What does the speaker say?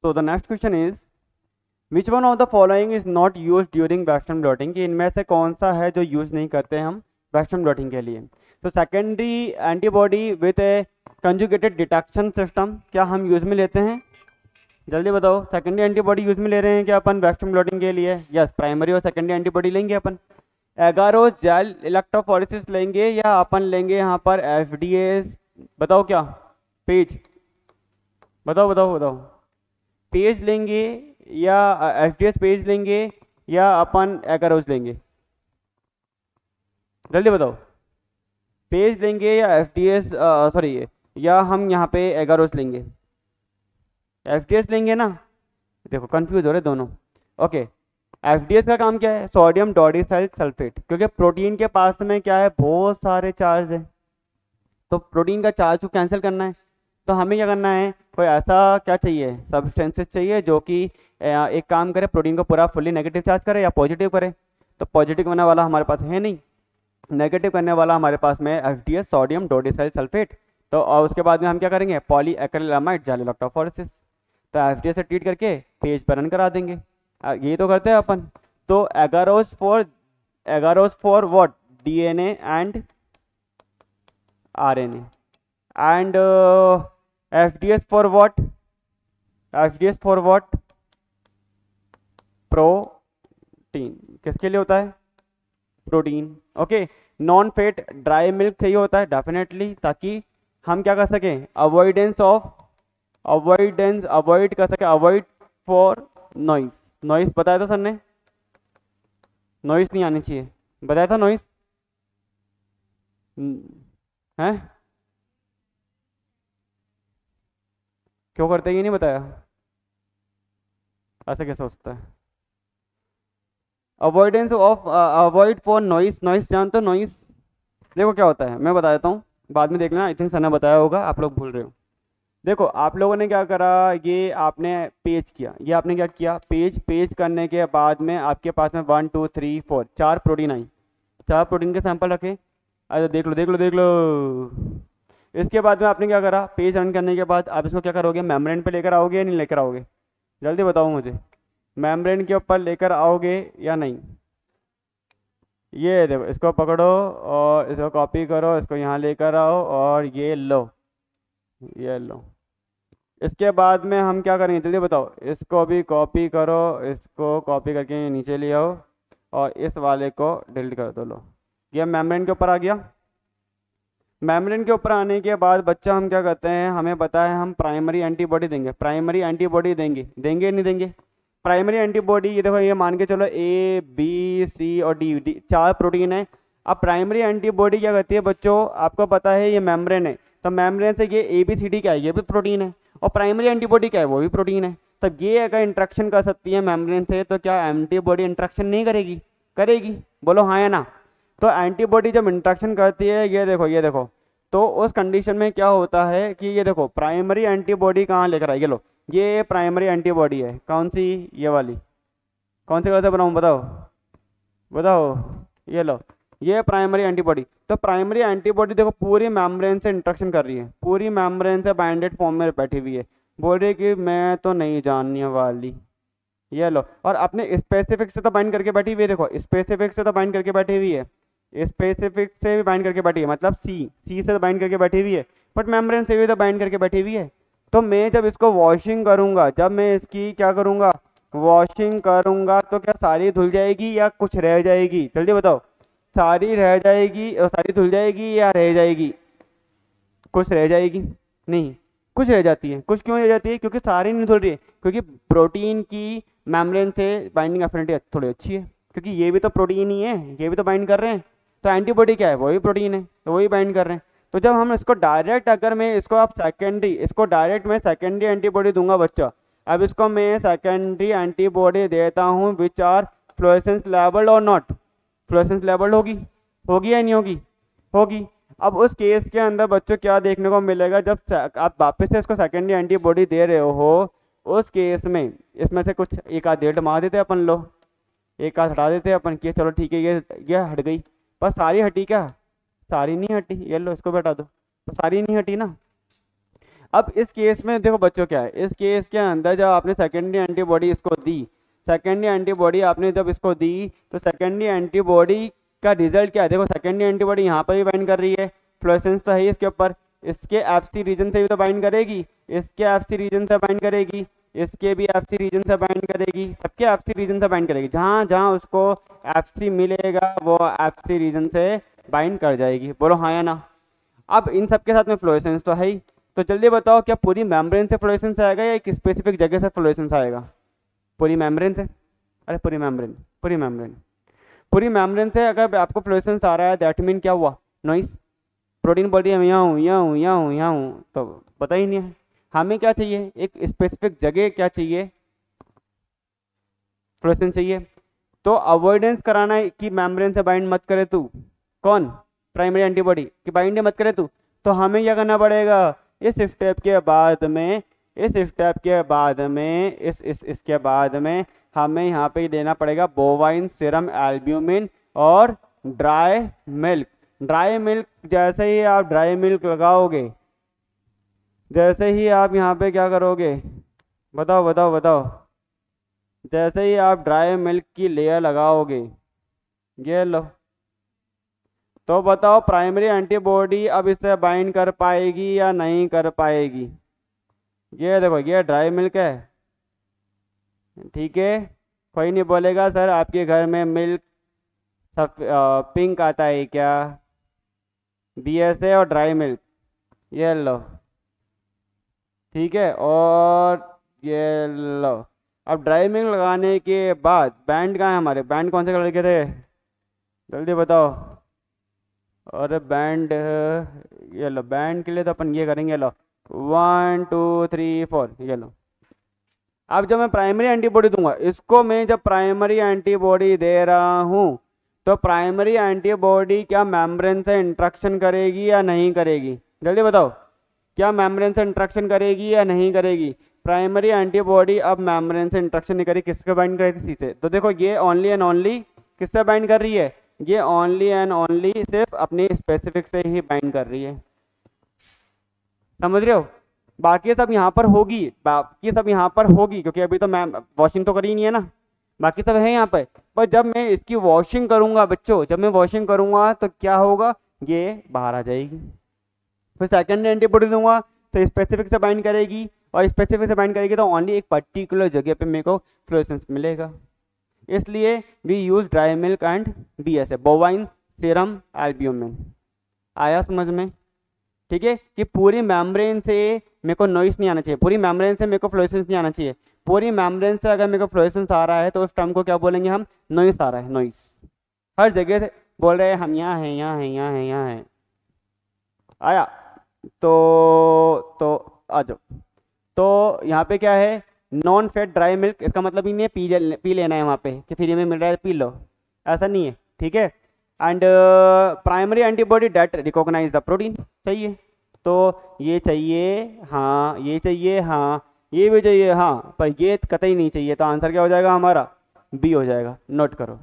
तो the next question is which one of the following is not use during western blotting, कि इनमें से कौन सा है जो यूज नहीं करते हम वेस्टर्न ब्लॉटिंग के लिए। तो secondary antibody with A conjugated detection system क्या हम यूज में लेते हैं? जल्दी बताओ, सेकेंडरी एंटीबॉडी यूज में ले रहे हैं क्या अपन वेस्टर्न ब्लॉटिंग के लिए? यस, प्राइमरी और सेकेंडरी एंटीबॉडी लेंगे अपन। एगारो जेल इलेक्ट्रोफोरेसिस लेंगे या अपन लेंगे यहाँ पर एफडीएस? बताओ क्या पेज, बताओ बताओ बताओ, पेज लेंगे या एफडीएस पेज लेंगे या अपन एगारोज लेंगे? जल्दी बताओ, पेज लेंगे या एफडीएस, सॉरी, या हम यहाँ पे एगारोज लेंगे? एफडीएस लेंगे ना, देखो कंफ्यूज हो रहे दोनों। ओके, एफडीएस का काम क्या है? सोडियम डोडिसाइल सल्फेट, क्योंकि प्रोटीन के पास में क्या है, बहुत सारे चार्ज है, तो प्रोटीन का चार्ज को कैंसिल करना है। तो हमें क्या करना है, कोई ऐसा क्या चाहिए, सब्सटेंसेस चाहिए जो कि एक काम करे, प्रोटीन को पूरा फुल्ली नेगेटिव चार्ज करे या पॉजिटिव करे। तो पॉजिटिव करने वाला हमारे पास है नहीं, नेगेटिव करने वाला हमारे पास में एफडीएस सोडियम डोडिसाइल सल्फेट। तो और उसके बाद में हम क्या करेंगे, पॉली एक्रिलामाइड जेल इलेक्ट्रोफोरेसिस, तो एफडीएस से ट्रीट करके पेज पर रन करा देंगे। ये तो करते हैं अपन। तो agarose for what, DNA and RNA, and FDS for what, FDS for what, protein. किसके लिए होता है? Protein. Okay, non fat dry milk चाहिए होता है डेफिनेटली, ताकि हम क्या कर सकें, अवॉइड कर सके, अवॉइड फॉर नॉइस। नॉइस बताया था सर ने, नॉइस नहीं आनी चाहिए, बताया था नॉइस है? क्यों करते हैं ये नहीं बताया? ऐसा कैसे हो सकता है? अवॉइड फॉर नॉइस, नॉइस जानते हो नॉइस? देखो क्या होता है, मैं बता देता हूँ, बाद में देख लेना, आई थिंक सर ने बताया होगा, आप लोग भूल रहे हो। देखो आप लोगों ने क्या करा, ये आपने पेज किया, ये आपने क्या किया, पेज करने के बाद में आपके पास में 1 2 3 4 4 प्रोटीन आई, 4 प्रोटीन के सैंपल रखे। अरे देख लो देख लो देख लो। इसके बाद में आपने क्या करा, पेज रन करने के बाद आप इसको क्या करोगे, मेम्ब्रेन पे लेकर आओगे या नहीं लेकर आओगे? जल्दी बताओ मुझे, मेम्ब्रेन के ऊपर लेकर आओगे या नहीं? ये देखो, इसको पकड़ो और इसको कॉपी करो, इसको यहाँ लेकर आओ और ये लो, ये लो। इसके बाद में हम क्या करेंगे, जल्दी बताओ, इसको भी कॉपी करो, इसको कॉपी करके नीचे ले आओ और इस वाले को डिलीट कर दो। लो, ये मेम्ब्रेन के ऊपर आ गया। मेम्ब्रेन के ऊपर आने के बाद बच्चा हम क्या करते हैं, हमें पता है हम प्राइमरी एंटीबॉडी देंगे, प्राइमरी एंटीबॉडी देंगे, देंगे नहीं देंगे? प्राइमरी एंटीबॉडी, ये देखो, ये मान के चलो ए बी सी और डी 4 प्रोटीन है। अब प्राइमरी एंटीबॉडी क्या करती है बच्चों, आपको पता है ये मेम्ब्रेन है, तो मेम्ब्रेन से ये ए बी सी डी क्या है, ये भी प्रोटीन है, और प्राइमरी एंटीबॉडी क्या है, वो भी प्रोटीन है। तब ये अगर इंट्रैक्शन कर सकती है मेम्ब्रेन से, तो क्या एंटीबॉडी इंट्रैक्शन नहीं करेगी? करेगी, बोलो हाँ या ना? तो एंटीबॉडी जब इंट्रैक्शन करती है, ये देखो ये देखो, तो उस कंडीशन में क्या होता है कि ये देखो प्राइमरी एंटीबॉडी कहाँ लेकर आएगी, लो ये प्राइमरी एंटीबॉडी है, कौन सी, ये वाली, कौन से कलर से बनाऊँ बताओ, बताओ, ये लो, ये प्राइमरी एंटीबॉडी। तो प्राइमरी एंटीबॉडी देखो पूरी मेम्ब्रेन से इंट्रैक्शन कर रही है, पूरी मेम्ब्रेन से बाइंडेड फॉर्म में बैठी हुई है, बोल रही है कि मैं तो नहीं जानने वाली, ये लो। और अपने स्पेसिफिक से तो बाइंड करके बैठी हुई है, देखो स्पेसिफिक से तो बाइंड करके बैठी हुई है, स्पेसिफिक से भी बाइंड करके बैठी है, मतलब सी से बाइंड करके बैठी हुई है, बट मेम्ब्रेन से भी तो बाइंड करके बैठी हुई है। तो मैं जब इसको वॉशिंग करूंगा, जब मैं इसकी क्या करूंगा, वॉशिंग करूंगा, तो क्या सारी धुल जाएगी या कुछ रह जाएगी? जल्दी बताओ, सारी रह जाएगी और सारी धुल जाएगी या रह जाएगी? कुछ रह जाएगी, नहीं कुछ रह जाती है। कुछ क्यों रह जाती है? क्योंकि सारी नहीं धुल रही है, क्योंकि प्रोटीन की मेम्ब्रेन से बाइंडिंग एफिनिटी थोड़ी अच्छी है, क्योंकि ये भी तो प्रोटीन ही है, ये भी तो बाइंड कर रहे हैं। तो एंटीबॉडी क्या है, वही प्रोटीन है, तो वही बाइंड कर रहे हैं। तो जब हम इसको डायरेक्ट, अगर मैं इसको आप सेकेंडरी, इसको डायरेक्ट मैं सेकेंडरी एंटीबॉडी दूंगा बच्चा, अब इसको मैं सेकेंडरी एंटीबॉडी देता हूँ विच आर फ्लोरेसेंस लेवल और नॉट, फ्लोरेसेंस लेवल होगी, होगी या नहीं होगी? होगी। अब उस केस के अंदर बच्चों क्या देखने को मिलेगा, जब आप वापस से इसको सेकेंडरी एंटीबॉडी दे रहे हो, उस केस में इसमें से कुछ एक आध डेट मार देते अपन, लो एक आध हटा देते अपन कि चलो ठीक है ये हट गई, बस सारी हटी क्या? सारी नहीं हटी, ये लो इसको भी हटा दो, तो सारी नहीं हटी ना। अब इस केस में देखो बच्चों क्या है, इस केस के अंदर जब आपने सेकेंडरी एंटीबॉडी इसको दी, सेकेंडरी एंटीबॉडी आपने जब इसको दी, तो सेकेंडरी एंटीबॉडी का रिजल्ट क्या है, देखो सेकेंडरी एंटीबॉडी यहाँ पर भी बाइंड कर रही है, फ्लोरेसेंस तो है ही इसके ऊपर, इसके एफसी रीजन से भी तो बाइंड करेगी, इसके एफसी रीजन से बाइंड करेगी, इसके भी एफसी रीजन से बाइंड करेगी, सबके एफसी रीजन से बाइंड करेगी, जहाँ जहाँ उसको एफसी मिलेगा वो एफसी रीजन से बाइंड कर जाएगी। बोलो हाँ या ना। अब इन सबके साथ में फ्लोरेसेंस तो है ही, तो जल्दी बताओ क्या पूरी मेम्ब्रेन से फ्लोरेसेंस आएगा या एक स्पेसिफिक जगह से फ्लोरेसेंस आएगा? पूरी मेम्ब्रेन से। अरे पूरी मेम्ब्रेन, पूरी मेम्ब्रेन, पूरी मेम्ब्रेन से अगर आपको फ्लोरेसेंस आ रहा है दैट मीन क्या हुआ? नॉइस। प्रोटीन बॉडी हम यहाँ हूँ, यहाँ हूँ, यहाँ हूँ, यहाँ हूँ, तो पता ही नहीं है। हमें क्या चाहिए? एक स्पेसिफिक जगह क्या चाहिए? फ्लोरेसेंस चाहिए। तो अवॉइडेंस कराना है कि मेम्ब्रेन से बाइंड मत करे तू, कौन? प्राइमरी एंटीबॉडी कि बाइंड मत करे तू। तो हमें क्या करना पड़ेगा? इस स्टेप के बाद में, इस स्टेप के बाद में, इसके बाद में हमें यहाँ पे देना पड़ेगा बोवाइन सीरम एल्ब्यूमिन और ड्राई मिल्क। ड्राई मिल्क जैसे ही आप ड्राई मिल्क लगाओगे, जैसे ही आप यहाँ पे क्या करोगे? बताओ बताओ बताओ। जैसे ही आप ड्राई मिल्क की लेयर लगाओगे, ये लो, तो बताओ प्राइमरी एंटीबॉडी अब इससे बाइंड कर पाएगी या नहीं कर पाएगी? ये देखो ये ड्राई मिल्क है, ठीक है। कोई नहीं बोलेगा सर आपके घर में मिल्क सब पिंक आता है क्या? BSA और ड्राई मिल्क, ये लो, ठीक है। और ये लो, अब ड्राई मिल्क लगाने के बाद बैंड कहाँ है हमारे? बैंड कौन से कलर के थे? जल्दी बताओ। और बैंड, ये लो, बैंड के लिए तो अपन ये करेंगे, लो 1 2 3 4, ये लो। अब जब मैं प्राइमरी एंटीबॉडी दूंगा इसको, मैं जब प्राइमरी एंटीबॉडी दे रहा हूँ तो प्राइमरी एंटीबॉडी क्या मेम्ब्रेन से इंट्रैक्शन करेगी या नहीं करेगी? जल्दी बताओ, क्या मेम्ब्रेन से इंट्रैक्शन करेगी या नहीं करेगी? प्राइमरी एंटीबॉडी अब मेम्ब्रेन से इंट्रैक्शन नहीं करेगी, किससे बाइंड करेगी? सी से। तो देखो ये ओनली एंड ओनली किससे बाइंड कर रही है? ये ओनली एंड ओनली सिर्फ अपनी स्पेसिफिक से ही बाइंड कर रही है, समझ रहे हो? बाकी सब यहाँ पर होगी, बाकी सब यहाँ पर होगी, क्योंकि अभी तो मैं वॉशिंग तो करी नहीं है ना, बाकी सब है यहाँ पे। पर जब मैं इसकी वॉशिंग करूंगा बच्चों, जब मैं वॉशिंग करूंगा तो क्या होगा? ये बाहर आ जाएगी। फिर सेकेंड एंटीबॉडी दूंगा तो स्पेसिफिक से बाइंड करेगी, और स्पेसिफिक से बाइंड करेगी तो ओनली एक पर्टिकुलर जगह पे मेरे को फ्लोरेसेंस मिलेगा। इसलिए we use dry milk and BSA, bovine serum albumin. आया समझ में? ठीक है, कि पूरी मेम्ब्रेन से मेरे को नॉइस नहीं आना चाहिए, पूरी मेम्ब्रेन से मेरे को फ्लोरेसेंस नहीं आना चाहिए। पूरी मेम्ब्रेन से अगर मेरे को फ्लोरेसेंस आ रहा है तो उस टर्म को क्या बोलेंगे हम? नॉइस आ रहा है, नॉइस। हर जगह से बोल रहे हैं हम यहाँ हैं, यहाँ हैं, यहाँ हैं, यहाँ हैं। आया? तो आ जाओ। तो यहाँ पे क्या है? नॉन फैट ड्राई मिल्क, इसका मतलब ही नहीं है पी लेना है वहाँ पे कि फ्री में मिल रहा है पी लो, ऐसा नहीं है, ठीक है। And primary antibody that recognize the protein, सही है। तो ये चाहिए हाँ, ये चाहिए हाँ, ये भी चाहिए हाँ, पर ये कतई नहीं चाहिए, तो आंसर क्या हो जाएगा हमारा? B हो जाएगा। नोट करो।